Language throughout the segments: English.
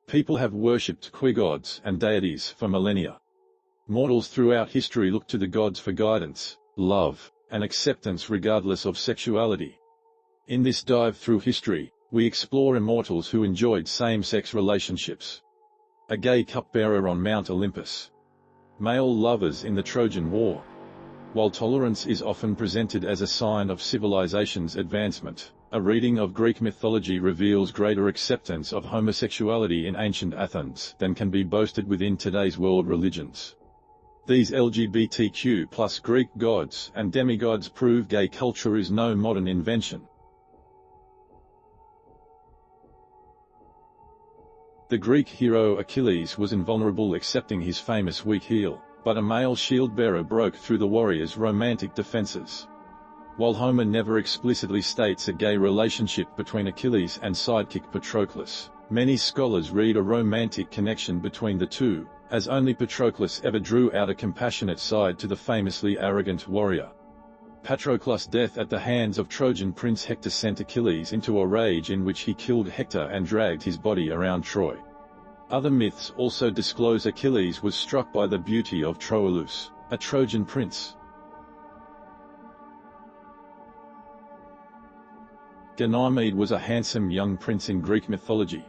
People have worshipped gods and deities for millennia. Mortals throughout history look to the gods for guidance, love, and acceptance regardless of sexuality. In this dive through history, we explore immortals who enjoyed same-sex relationships. A gay cupbearer on Mount Olympus. Male lovers in the Trojan War. While tolerance is often presented as a sign of civilization's advancement, a reading of Greek mythology reveals greater acceptance of homosexuality in ancient Athens than can be boasted within today's world religions. These LGBTQ+ Greek gods and demigods prove gay culture is no modern invention. The Greek hero Achilles was invulnerable, accepting his famous weak heel, but a male shield-bearer broke through the warrior's romantic defenses. While Homer never explicitly states a gay relationship between Achilles and sidekick Patroclus, many scholars read a romantic connection between the two, as only Patroclus ever drew out a compassionate side to the famously arrogant warrior. Patroclus' death at the hands of Trojan prince Hector sent Achilles into a rage in which he killed Hector and dragged his body around Troy. Other myths also disclose Achilles was struck by the beauty of Troilus, a Trojan prince. Ganymede was a handsome young prince in Greek mythology.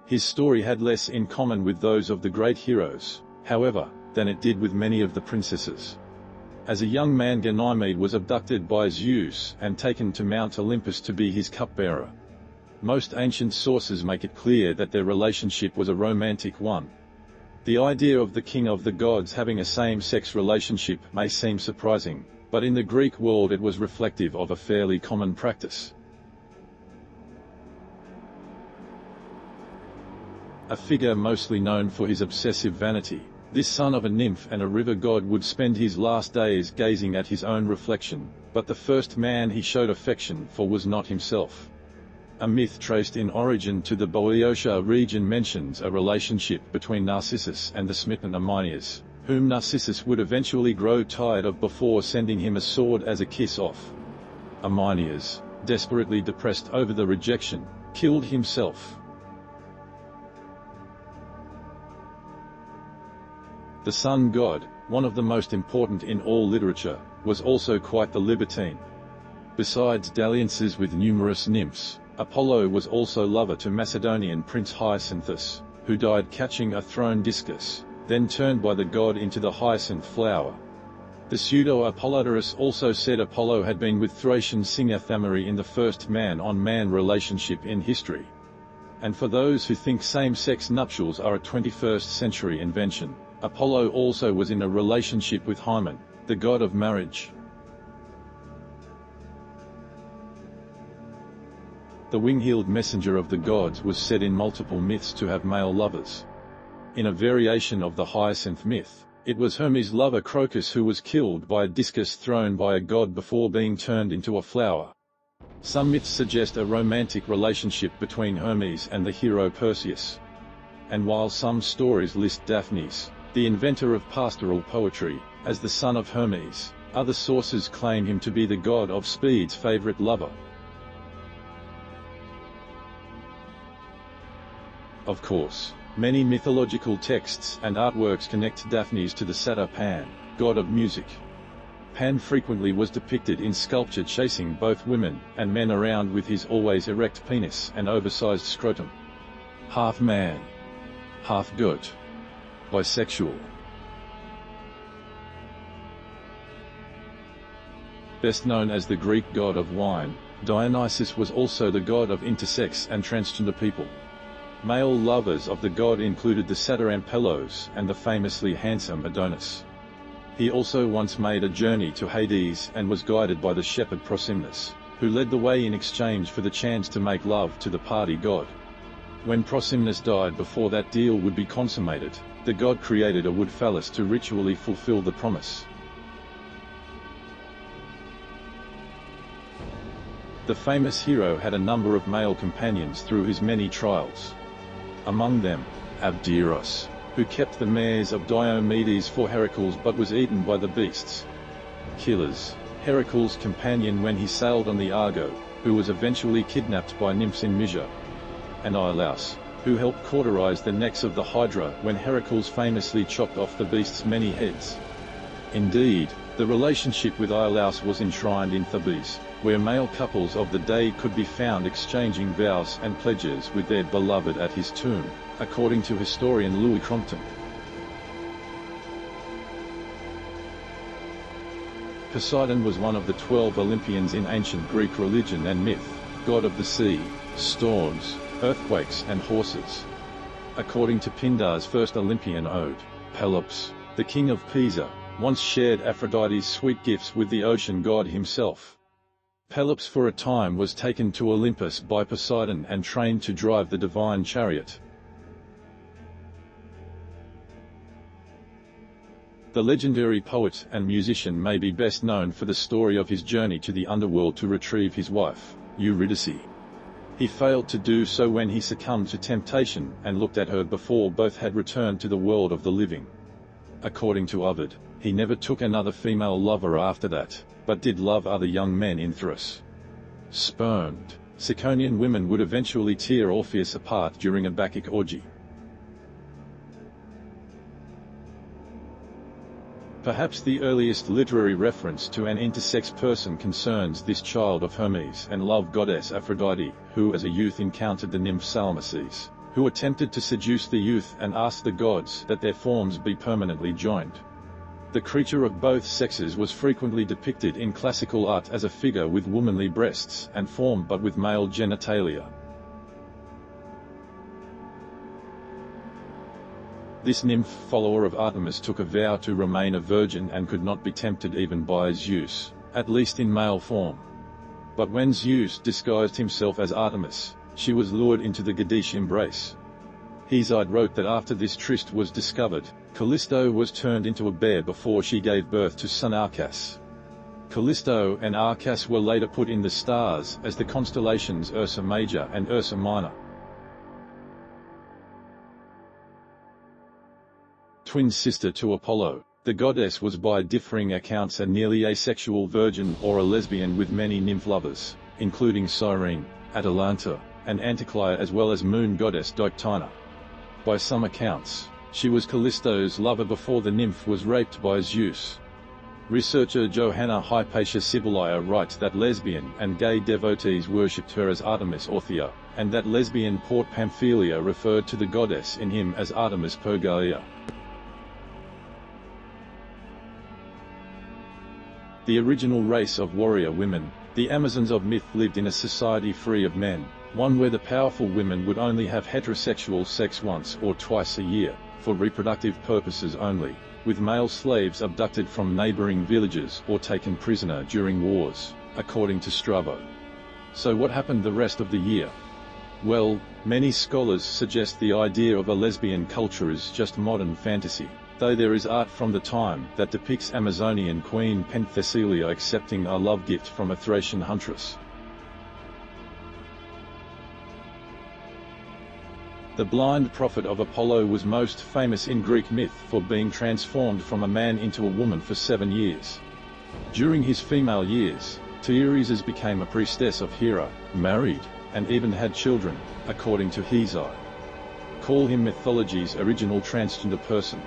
His story had less in common with those of the great heroes, however, than it did with many of the princesses. As a young man, Ganymede was abducted by Zeus and taken to Mount Olympus to be his cupbearer. Most ancient sources make it clear that their relationship was a romantic one. The idea of the king of the gods having a same-sex relationship may seem surprising, but in the Greek world it was reflective of a fairly common practice. A figure mostly known for his obsessive vanity, this son of a nymph and a river god would spend his last days gazing at his own reflection, but the first man he showed affection for was not himself. A myth traced in origin to the Boeotia region mentions a relationship between Narcissus and the smitten Amynias, whom Narcissus would eventually grow tired of before sending him a sword as a kiss-off. Amynias, desperately depressed over the rejection, killed himself. The sun god, one of the most important in all literature, was also quite the libertine. Besides dalliances with numerous nymphs, Apollo was also lover to Macedonian prince Hyacinthus, who died catching a thrown discus, then turned by the god into the hyacinth flower. The pseudo-Apollodorus also said Apollo had been with Thracian singer Thamyri in the first man-on-man relationship in history. And for those who think same-sex nuptials are a 21st century invention, Apollo also was in a relationship with Hymen, the god of marriage. The wing-heeled messenger of the gods was said in multiple myths to have male lovers. In a variation of the hyacinth myth, it was Hermes' lover Crocus who was killed by a discus thrown by a god before being turned into a flower. Some myths suggest a romantic relationship between Hermes and the hero Perseus. And while some stories list Daphnis, the inventor of pastoral poetry, as the son of Hermes, other sources claim him to be the god of speed's favorite lover. Of course, many mythological texts and artworks connect Daphnis to the satyr Pan, god of music. Pan frequently was depicted in sculpture chasing both women and men around with his always erect penis and oversized scrotum. Half man, half goat. Bisexual. Best known as the Greek god of wine, Dionysus was also the god of intersex and transgender people. Male lovers of the god included the satyr Ampelos and the famously handsome Adonis. He also once made a journey to Hades and was guided by the shepherd Prosimnus, who led the way in exchange for the chance to make love to the party god. When Prosimnus died before that deal would be consummated, the god created a wood phallus to ritually fulfill the promise. The famous hero had a number of male companions through his many trials. Among them, Abderos, who kept the mares of Diomedes for Heracles but was eaten by the beasts. ACHILLES, Heracles' companion when he sailed on the Argo, who was eventually kidnapped by nymphs in Mysia. And Iolaus, who helped cauterize the necks of the Hydra when Heracles famously chopped off the beast's many heads. Indeed, the relationship with ACHILLES was enshrined in Thebes, where male couples of the day could be found exchanging vows and pledges with their beloved at his tomb, according to historian Louis Crompton. Poseidon was one of the 12 Olympians in ancient Greek religion and myth, god of the sea, storms, earthquakes and horses. According to Pindar's first Olympian ode, Pelops, the king of Pisa, once shared Aphrodite's sweet gifts with the ocean god himself. Pelops for a time was taken to Olympus by Poseidon and trained to drive the divine chariot. The legendary poet and musician may be best known for the story of his journey to the underworld to retrieve his wife, Eurydice. He failed to do so when he succumbed to temptation and looked at her before both had returned to the world of the living. According to Ovid, he never took another female lover after that, but did love other young men in Thrace. Spurned, Ciconian women would eventually tear Orpheus apart during a Bacchic orgy. Perhaps the earliest literary reference to an intersex person concerns this child of Hermes and love goddess Aphrodite, who as a youth encountered the nymph Salmaces, who attempted to seduce the youth and asked the gods that their forms be permanently joined. The creature of both sexes was frequently depicted in classical art as a figure with womanly breasts and form but with male genitalia. This nymph follower of Artemis took a vow to remain a virgin and could not be tempted even by Zeus, at least in male form. But when Zeus disguised himself as Artemis, she was lured into the Gaddish embrace. Hesiod wrote that after this tryst was discovered, Callisto was turned into a bear before she gave birth to son Arcas. Callisto and Arcas were later put in the stars as the constellations Ursa Major and Ursa Minor. Twin sister to Apollo, the goddess was by differing accounts a nearly asexual virgin or a lesbian with many nymph lovers, including Cyrene, Atalanta, and Anticlea as well as moon goddess Dictyna. By some accounts, she was Callisto's lover before the nymph was raped by Zeus. Researcher Johanna Hypatia Sibylla writes that lesbian and gay devotees worshipped her as Artemis Orthia, and that lesbian Port Pamphylia referred to the goddess in him as Artemis Pergalia. The original race of warrior women, the Amazons of myth, lived in a society free of men, one where the powerful women would only have heterosexual sex once or twice a year, for reproductive purposes only, with male slaves abducted from neighboring villages or taken prisoner during wars, according to Strabo. So what happened the rest of the year? Well, many scholars suggest the idea of a lesbian culture is just modern fantasy, though there is art from the time that depicts Amazonian queen Penthesilea accepting a love gift from a Thracian huntress. The blind prophet of Apollo was most famous in Greek myth for being transformed from a man into a woman for 7 years. During his female years, TEIRESIAS became a priestess of Hera, married, and even had children, according to Hesiod. Call him mythology's original transgender person.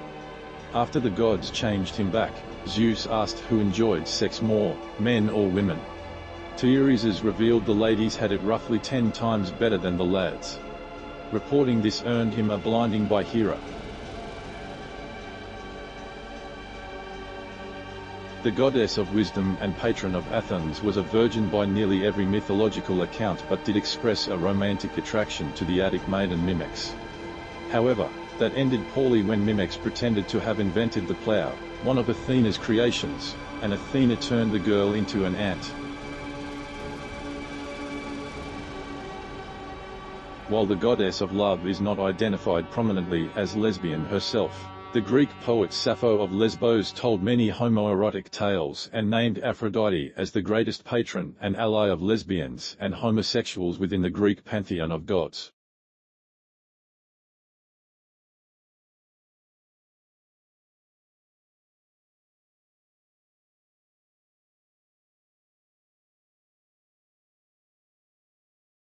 After the gods changed him back, Zeus asked who enjoyed sex more, men or women. TEIRESIAS revealed the ladies had it roughly 10 times better than the lads. Reporting this earned him a blinding by Hera. The goddess of wisdom and patron of Athens was a virgin by nearly every mythological account but did express a romantic attraction to the Attic maiden Myrmex. However, that ended poorly when Myrmex pretended to have invented the plough, one of Athena's creations, and Athena turned the girl into an ant. While the goddess of love is not identified prominently as lesbian herself, the Greek poet Sappho of Lesbos told many homoerotic tales and named Aphrodite as the greatest patron and ally of lesbians and homosexuals within the Greek pantheon of gods.